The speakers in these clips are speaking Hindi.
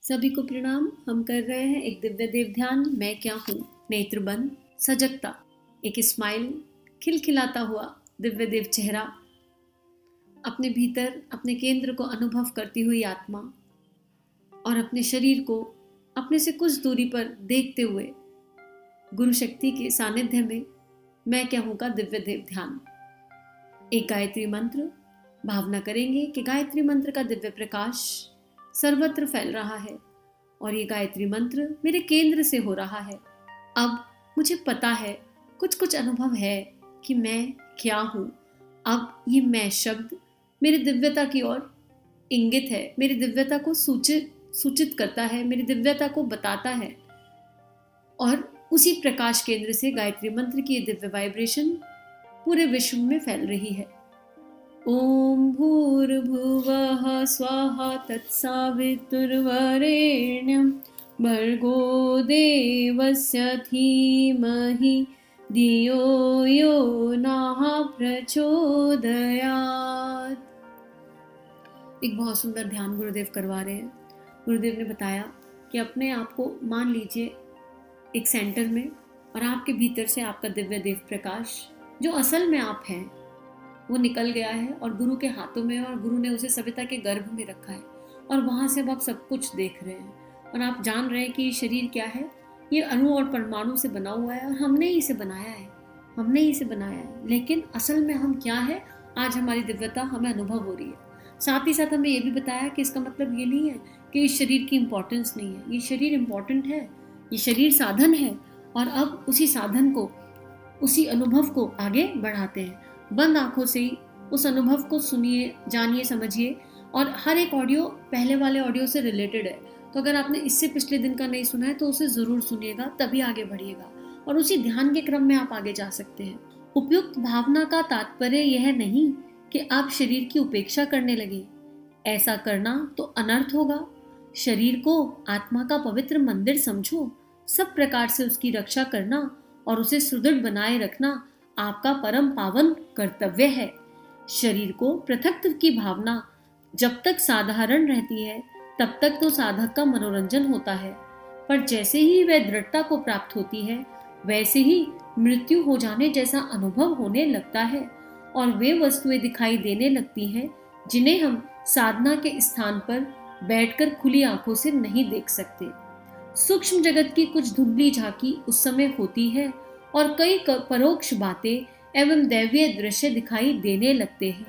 सभी को प्रणाम। हम कर रहे हैं एक दिव्य देव ध्यान। मैं क्या हूँ, नेत्रबंद, सजगता, एक स्माइल, खिलखिलाता हुआ दिव्य देव चेहरा, अपने भीतर अपने केंद्र को अनुभव करती हुई आत्मा और अपने शरीर को अपने से कुछ दूरी पर देखते हुए गुरु शक्ति के सानिध्य में मैं क्या हूँ का दिव्य देव ध्यान। एक गायत्री मंत्र भावना करेंगे कि गायत्री मंत्र का दिव्य प्रकाश सर्वत्र फैल रहा है और ये गायत्री मंत्र मेरे केंद्र से हो रहा है। अब मुझे पता है, कुछ कुछ अनुभव है कि मैं क्या हूँ। अब ये मैं शब्द मेरी दिव्यता की ओर इंगित है, मेरी दिव्यता को सूचित करता है, मेरी दिव्यता को बताता है और उसी प्रकाश केंद्र से गायत्री मंत्र की ये दिव्य वाइब्रेशन पूरे विश्व में फैल रही है। ओम भूर्भुवः स्वाहा तत्सवितुर्वरेण्यं भर्गो देवस्य धीमहि धियो यो नः प्रचोदयात्। एक बहुत सुंदर ध्यान गुरुदेव करवा रहे हैं। गुरुदेव ने बताया कि अपने आप को मान लीजिए एक सेंटर में और आपके भीतर से आपका दिव्य देव प्रकाश जो असल में आप हैं वो निकल गया है और गुरु के हाथों में है और गुरु ने उसे सविता के गर्भ में रखा है और वहां से अब आप सब कुछ देख रहे हैं और आप जान रहे हैं कि ये शरीर क्या है, ये अणु और परमाणु से बना हुआ है और हमने ही इसे बनाया है। लेकिन असल में हम क्या है, आज हमारी दिव्यता हमें अनुभव हो रही है। साथ ही साथ हमें ये भी बताया कि इसका मतलब ये नहीं है कि इस शरीर की इंपॉर्टेंस नहीं है। ये शरीर इंपॉर्टेंट है, ये शरीर साधन है और अब उसी साधन को, उसी अनुभव को आगे बढ़ाते हैं। बंद आंखों से ही उस अनुभव को सुनिए, जानिए, समझिए और हर एक ऑडियो पहले वाले ऑडियो से रिलेटेड है। तो अगर आपने इससे पिछले दिन का नहीं सुना है तो उसे जरूर सुनिएगा, तभी आगे बढ़िएगा और उसी ध्यान के क्रम में आप आगे जा सकते हैं। उपयुक्त भावना का तात्पर्य यह नहीं कि आप शरीर की उपेक्षा करने लगे। ऐसा करना तो अनर्थ होगा। शरीर को आत्मा का पवित्र मंदिर समझो। सब प्रकार से उसकी रक्षा करना और उसे सुदृढ़ बनाए रखना आपका परम पावन कर्तव्य है। शरीर को पृथक्त्व की भावना जब तक साधारण रहती है तब तक तो साधक का मनोरंजन होता है, पर जैसे ही वह दृढ़ता को प्राप्त होती है वैसे ही मृत्यु हो जाने जैसा अनुभव होने लगता है और वे वस्तुएं दिखाई देने लगती हैं जिन्हें हम साधना के स्थान पर बैठकर खुली आंखों से नहीं देख सकते। सूक्ष्म जगत की कुछ धुंधली झांकी उस समय होती है और कई परोक्ष बातें एवं दैवीय दृश्य दिखाई देने लगते हैं।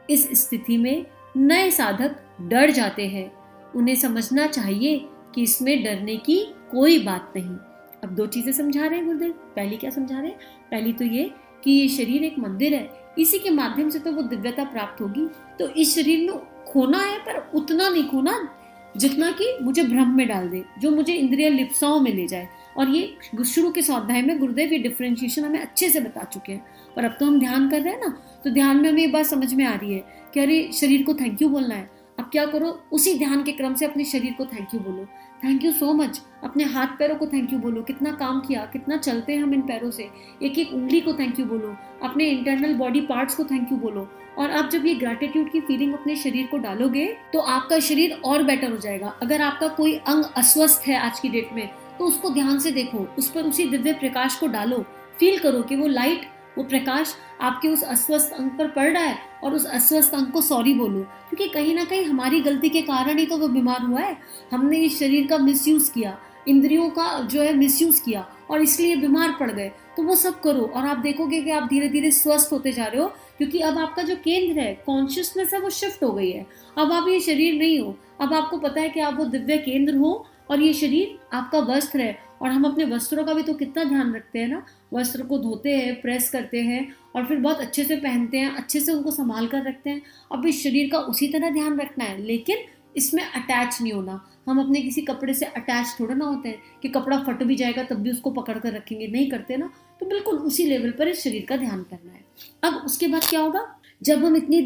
इस स्थिति में नए साधक डर जाते हैं। उन्हें समझना चाहिए कि इसमें डरने की कोई बात नहीं। अब दो चीजें समझा रहे हैं गुरुदेव। पहली क्या समझा रहे हैं? पहली तो ये कि ये शरीर एक मंदिर है, इसी के माध्यम से तो वो दिव्यता प्राप्त होगी। तो इस शरीर में खोना है, पर उतना नहीं खोना जितना कि मुझे भ्रम में डाल दे, जो मुझे इंद्रिय लिप्साओं में ले जाए। और ये शुरू के स्वाध्याय में गुरुदेव ये डिफरेंशिएशन हमें अच्छे से बता चुके हैं। पर अब तो हम ध्यान कर रहे हैं ना, तो ध्यान में हमें ये बात समझ में आ रही है कि अरे शरीर को थैंक यू बोलना है। अब क्या करो, उसी ध्यान के क्रम से अपने शरीर को थैंक यू बोलो। Thank you so much. अपने हाथ पैरों को थैंक यू बोलो, कितना काम किया, कितना चलते हैं हम इन पैरों से। एक एक उंगली को थैंक यू बोलो, अपने इंटरनल बॉडी पार्ट्स को थैंक यू बोलो। और आप जब ये ग्रैटिट्यूड की फीलिंग अपने शरीर को डालोगे तो आपका शरीर और बेटर हो जाएगा। अगर आपका कोई अंग अस्वस्थ है आज की डेट में तो उसको ध्यान से देखो, उस पर उसी दिव्य प्रकाश को डालो, फील करो कि वो लाइट, वो प्रकाश आपके उस अस्वस्थ अंग पर पड़ रहा है और उस अस्वस्थ अंग को सॉरी बोलो, क्योंकि कहीं ना कहीं हमारी गलती के कारण ही तो वो बीमार हुआ है। हमने इस शरीर का मिसयूज किया, इंद्रियों का जो है मिसयूज किया और इसलिए बीमार पड़ गए। तो वो सब करो और आप देखोगे कि आप धीरे धीरे स्वस्थ होते जा रहे हो, क्योंकि अब आपका जो केंद्र है, कॉन्शियसनेस है, वो शिफ्ट हो गई है। अब आप ये शरीर नहीं हो, अब आपको पता है कि आप वो दिव्य केंद्र हो और ये शरीर आपका वस्त्र है। और हम अपने वस्त्रों का भी तो कितना ध्यान रखते हैं ना, वस्त्र को धोते हैं, प्रेस करते हैं और फिर बहुत अच्छे से पहनते हैं, अच्छे से उनको संभाल कर रखते हैं। अब इस शरीर का उसी तरह ध्यान रखना है, लेकिन इसमें अटैच नहीं होना। हम अपने किसी कपड़े से अटैच थोड़ा ना होते हैं कि कपड़ा फट भी जाएगा तब भी उसको पकड़ कर रखेंगे, नहीं करते ना। तो बिल्कुल उसी लेवल पर इस शरीर का ध्यान करना है। अब उसके बाद क्या होगा, जब हम इतनी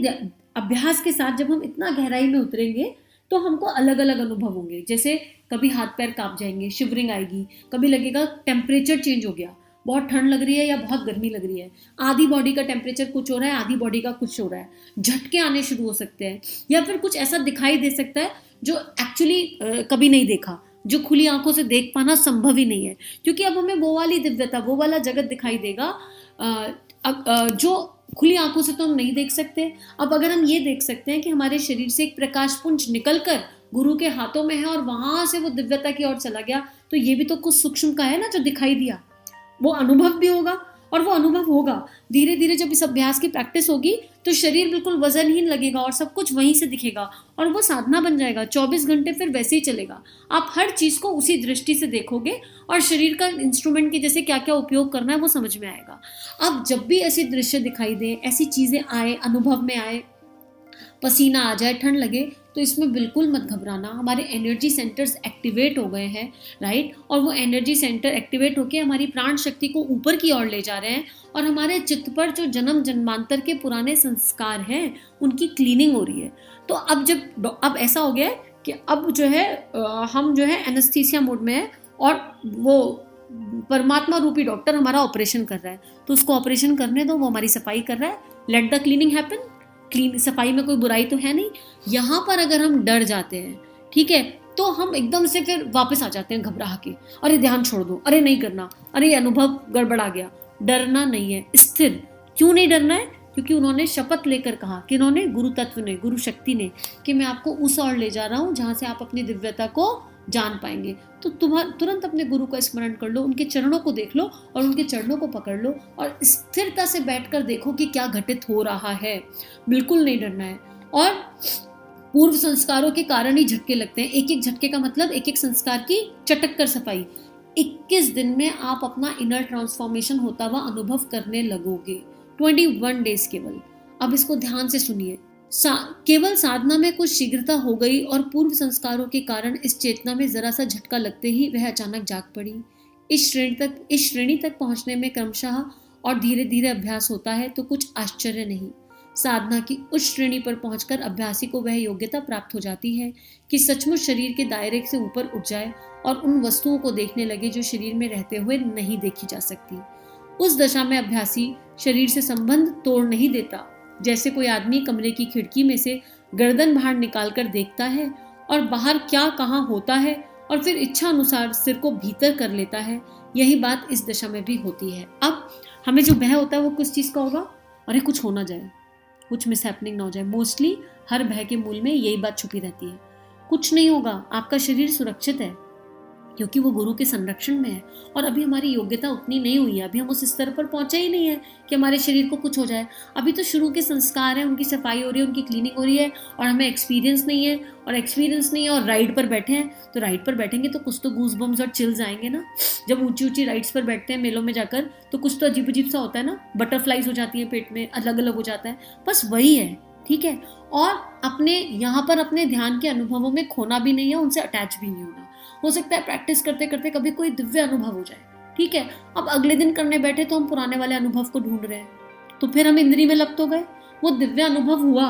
अभ्यास के साथ जब हम इतना गहराई में उतरेंगे तो हमको अलग अलग अनुभव होंगे। जैसे कभी हाथ पैर कांप जाएंगे, शिवरिंग आएगी, कभी लगेगा टेम्परेचर चेंज हो गया, बहुत ठंड लग रही है या बहुत गर्मी लग रही है, आधी बॉडी का टेम्परेचर कुछ हो रहा है, आधी बॉडी का कुछ हो रहा है, झटके आने शुरू हो सकते हैं, या फिर कुछ ऐसा दिखाई दे सकता है जो एक्चुअली कभी नहीं देखा, जो खुली आंखों से देख पाना संभव ही नहीं है, क्योंकि अब हमें वो वाली दिव्यता, वो वाला जगत दिखाई देगा जो खुली आंखों से तो हम नहीं देख सकते। अब अगर हम ये देख सकते हैं कि हमारे शरीर से एक प्रकाश पुंज निकलकर गुरु के हाथों में है और वहां से वो दिव्यता की ओर चला गया, तो ये भी तो कुछ सूक्ष्म का है ना जो दिखाई दिया। वो अनुभव भी होगा, और वो अनुभव होगा धीरे धीरे। जब इस अभ्यास की प्रैक्टिस होगी तो शरीर बिल्कुल वजनहीन लगेगा और सब कुछ वहीं से दिखेगा, और वो साधना बन जाएगा। 24 घंटे फिर वैसे ही चलेगा। आप हर चीज को उसी दृष्टि से देखोगे और शरीर का इंस्ट्रूमेंट के जैसे क्या क्या उपयोग करना है वो समझ में आएगा। अब जब भी ऐसी दृश्य दिखाई दे, ऐसी चीजें आए, अनुभव में आए, पसीना आ जाए, ठंड लगे, तो इसमें बिल्कुल मत घबराना। हमारे एनर्जी सेंटर्स एक्टिवेट हो गए हैं, राइट, और वो एनर्जी सेंटर एक्टिवेट होकर हमारी प्राण शक्ति को ऊपर की ओर ले जा रहे हैं, और हमारे चित्त पर जो जन्म जन्मांतर के पुराने संस्कार हैं उनकी क्लीनिंग हो रही है। तो अब ऐसा हो गया है कि अब जो है हम जो है एनेस्थीसिया मोड में है, और वो परमात्मा रूपी डॉक्टर हमारा ऑपरेशन कर रहा है, तो उसको ऑपरेशन करने दो, वो हमारी सफाई कर रहा है। Let the cleaning happen. Clean सफाई में कोई बुराई तो है नहीं। यहाँ पर अगर हम डर जाते हैं, ठीक है, तो हम एकदम से फिर वापस आ जाते हैं घबरा के, अरे ध्यान छोड़ दो, अरे नहीं करना, अरे अनुभव गड़बड़ा गया। डरना नहीं है, स्थिर। क्यों नहीं डरना है? क्योंकि उन्होंने शपथ लेकर कहा, कि उन्होंने गुरु तत्व ने, गुरु शक्ति ने, कि मैं आपको उस ओर ले जा रहा हूँ जहाँ से आप अपनी दिव्यता को जान पाएंगे। तो तुरंत अपने गुरु का स्मरण कर लो, उनके चरणों को देख लो और उनके चरणों को पकड़ लो, और स्थिरता से बैठकर देखो कि क्या घटित हो रहा है। बिल्कुल नहीं डरना है। और पूर्व संस्कारों के कारण ही झटके लगते हैं। एक एक झटके का मतलब एक एक संस्कार की चटक कर सफाई। 21 दिन में आप अपना इनर ट्रांसफॉर्मेशन होता हुआ अनुभव करने लगोगे। 21 डेज केवल। अब इसको ध्यान से सुनिए। केवल साधना में कुछ शीघ्रता हो गई और पूर्व संस्कारों के कारण इस चेतना में जरा सा झटका लगते ही वह अचानक जाग पड़ी। इस श्रेणी तक पहुंचने में क्रमशः और धीरे धीरे अभ्यास होता है, तो कुछ आश्चर्य नहीं। साधना की उच्च श्रेणी पर पहुंचकर अभ्यासी को वह योग्यता प्राप्त हो जाती है कि सचमुच शरीर के दायरे से ऊपर उठ जाए और उन वस्तुओं को देखने लगे जो शरीर में रहते हुए नहीं देखी जा सकती। उस दशा में अभ्यासी शरीर से संबंध तोड़ नहीं देता। जैसे कोई आदमी कमरे की खिड़की में से गर्दन बाहर निकालकर देखता है और बाहर क्या कहाँ होता है, और फिर इच्छा अनुसार सिर को भीतर कर लेता है, यही बात इस दशा में भी होती है। अब हमें जो भय होता है वो किस चीज़ का होगा? अरे कुछ हो ना जाए, कुछ मिसहैपनिंग ना हो जाए। मोस्टली हर भय के मूल में यही बात छुपी रहती है। कुछ नहीं होगा, आपका शरीर सुरक्षित है क्योंकि वो गुरु के संरक्षण में है, और अभी हमारी योग्यता उतनी नहीं हुई है, अभी हम उस स्तर पर पहुंचे ही नहीं है कि हमारे शरीर को कुछ हो जाए। अभी तो शुरू के संस्कार हैं, उनकी सफाई हो रही है, उनकी क्लीनिंग हो रही है, और हमें एक्सपीरियंस नहीं है, और राइड पर बैठे हैं। तो राइड पर बैठेंगे तो कुछ तो गूज बम्स और चिल्स आएंगे ना। जब ऊंची ऊंची राइड्स पर बैठते हैं मेलों में जाकर, तो कुछ तो अजीब अजीब सा होता है ना, बटरफ्लाइज हो जाती है पेट में, अलग अलग हो जाता है, बस वही है, ठीक है। और अपने यहाँ पर अपने ध्यान के अनुभवों में खोना भी नहीं है, उनसे अटैच भी नहीं होना। हो सकता है प्रैक्टिस करते करते कभी कोई दिव्य अनुभव हो जाए, ठीक है। अब अगले दिन करने बैठे तो हम पुराने वाले अनुभव को ढूंढ रहे हैं, तो फिर हम इंद्रिय में लप्त हो गए। वो दिव्य अनुभव हुआ,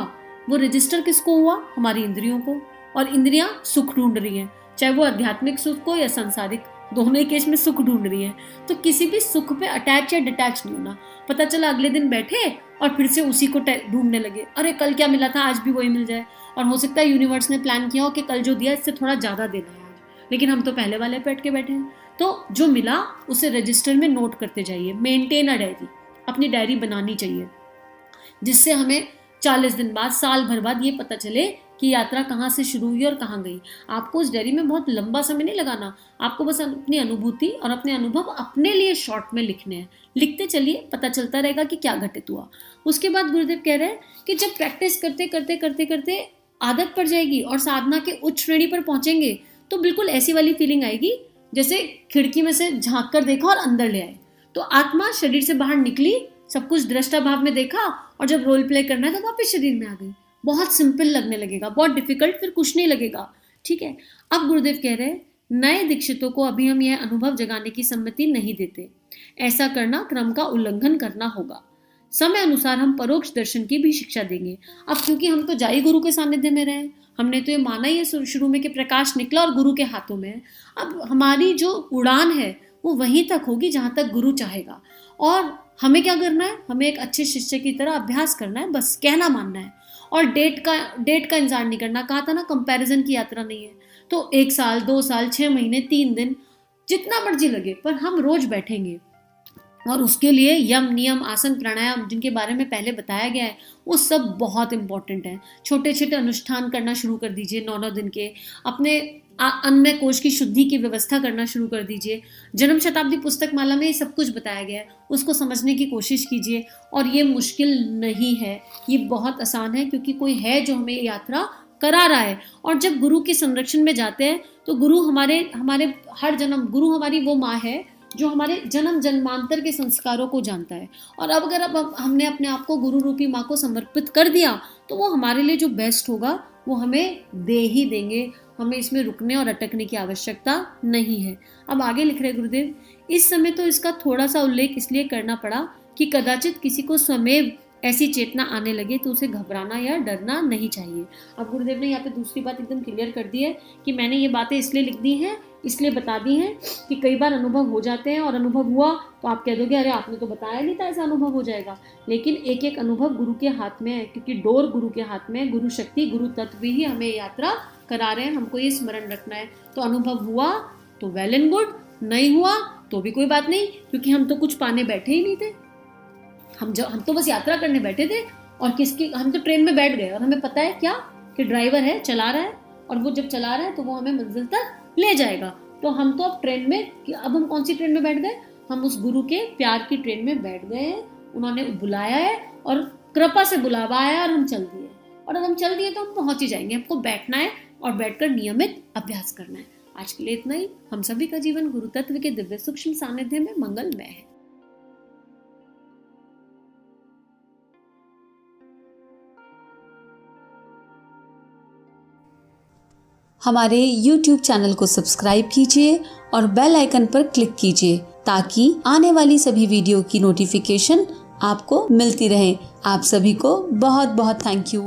वो रजिस्टर किसको हुआ? हमारी इंद्रियों को। और इंद्रियां सुख ढूंढ रही हैं, चाहे वो आध्यात्मिक सुख को या सांसारिक, दोनों ही केस में सुख ढूंढ रही है। तो किसी भी सुख पे अटैच या डिटैच नहीं होना। पता चला अगले दिन बैठे और फिर से उसी को ढूंढने लगे, अरे कल क्या मिला था आज भी वही मिल जाए। और हो सकता है यूनिवर्स ने प्लान किया हो कि कल जो दिया इससे थोड़ा ज्यादा देना है, लेकिन हम तो पहले वाले पे अटके के बैठे हैं। तो जो मिला उसे रजिस्टर में नोट करते जाइए। मेंटेन अ डायरी, अपनी डायरी बनानी चाहिए, जिससे हमें 40 दिन बाद, साल भर बाद ये पता चले कि यात्रा कहाँ से शुरू हुई और कहाँ गई। आपको उस डायरी में बहुत लंबा समय नहीं लगाना, आपको बस अपनी अनुभूति और अपने अनुभव अपने लिए शॉर्ट में लिखने हैं। लिखते चलिए, पता चलता रहेगा कि क्या घटित हुआ। उसके बाद गुरुदेव कह रहे हैं कि जब प्रैक्टिस करते करते करते करते आदत पड़ जाएगी और साधना के उच्च श्रेणी पर पहुंचेंगे, तो बिल्कुल ऐसी वाली फीलिंग आएगी जैसे खिड़की में से झांक कर देखा और अंदर ले आए। तो आत्मा शरीर से बाहर निकली, सब कुछ दृष्टा भाव में देखा, और जब रोल प्ले करना है तो वापस शरीर में आ गई। बहुत सिंपल लगने लगेगा, बहुत डिफिकल्ट फिर कुछ नहीं लगेगा, ठीक है। अब गुरुदेव कह रहे हैं, नए दीक्षितों को अभी हम यह अनुभव जगाने की सम्मति नहीं देते। ऐसा करना क्रम का उल्लंघन करना होगा। समय अनुसार हम परोक्ष दर्शन की भी शिक्षा देंगे। अब क्योंकि हम तो जाई गुरु के सानिध्य में रहे, हमने तो ये माना ही है शुरू में कि प्रकाश निकला और गुरु के हाथों में है। अब हमारी जो उड़ान है वो वहीं तक होगी जहाँ तक गुरु चाहेगा। और हमें क्या करना है, हमें एक अच्छे शिष्य की तरह अभ्यास करना है, बस कहना मानना है। और डेट का इंतजार नहीं करना। कहा था ना, कंपैरिजन की यात्रा नहीं है। तो 1 साल, 2 साल, 6 महीने, 3 दिन, जितना मर्जी लगे, पर हम रोज बैठेंगे। और उसके लिए यम, नियम, आसन, प्राणायाम जिनके बारे में पहले बताया गया है, वो सब बहुत इंपॉर्टेंट है। छोटे छोटे अनुष्ठान करना शुरू कर दीजिए 9-9 दिन के। अपने अन्नमय कोश की शुद्धि की व्यवस्था करना शुरू कर दीजिए। जन्म शताब्दी पुस्तक माला में ये सब कुछ बताया गया है, उसको समझने की कोशिश कीजिए। और ये मुश्किल नहीं है, ये बहुत आसान है, क्योंकि कोई है जो हमें यात्रा करा रहा है। और जब गुरु के संरक्षण में जाते हैं तो गुरु हमारे हर जन्म, गुरु हमारी वो माँ है जो हमारे जन्म जन्मांतर के संस्कारों को जानता है। और अब हमने अपने आप को गुरु रूपी माँ को समर्पित कर दिया, तो वो हमारे लिए जो बेस्ट होगा वो हमें दे ही देंगे। हमें इसमें रुकने और अटकने की आवश्यकता नहीं है। अब आगे लिख रहे गुरुदेव, इस समय तो इसका थोड़ा सा उल्लेख इसलिए करना पड़ा कि कदाचित किसी को स्वमेव ऐसी चेतना आने लगे तो उसे घबराना या डरना नहीं चाहिए। अब गुरुदेव ने यहाँ पे दूसरी बात एकदम क्लियर कर दी है कि मैंने ये बातें इसलिए लिख दी हैं, इसलिए बता दी हैं कि कई बार अनुभव हो जाते हैं, और अनुभव हुआ तो आप कह दोगे अरे आपने तो बताया नहीं था ऐसा अनुभव हो जाएगा। लेकिन एक एक अनुभव गुरु के हाथ में है, क्योंकि डोर गुरु के हाथ में है। गुरु शक्ति, गुरु तत्व ही हमें यात्रा करा रहे हैं, हमको ये स्मरण रखना है। तो अनुभव हुआ तो वेल एंड गुड, नहीं हुआ तो भी कोई बात नहीं, क्योंकि हम तो कुछ पाने बैठे ही नहीं थे। हम तो बस यात्रा करने बैठे थे, और हम तो ट्रेन में बैठ गए, और हमें पता है क्या कि ड्राइवर है, चला रहा है, और वो जब चला रहा है तो वो हमें मंजिल तक ले जाएगा। तो हम तो अब ट्रेन में, अब हम कौन सी ट्रेन में बैठ गए, हम उस गुरु के प्यार की ट्रेन में बैठ गए हैं। उन्होंने बुलाया है और कृपा से बुलावा आया और हम चल दिए, और अब हम चल दिए तो हम पहुंच ही जाएंगे। हमको बैठना है और बैठकर नियमित अभ्यास करना है। आज के लिए इतना ही। हम सभी का जीवन गुरु तत्व के दिव्य सूक्ष्म सानिध्य में मंगलमय है। हमारे YouTube चैनल को सब्सक्राइब कीजिए और बेल आइकन पर क्लिक कीजिए, ताकि आने वाली सभी वीडियो की नोटिफिकेशन आपको मिलती रहे। आप सभी को बहुत बहुत थैंक यू।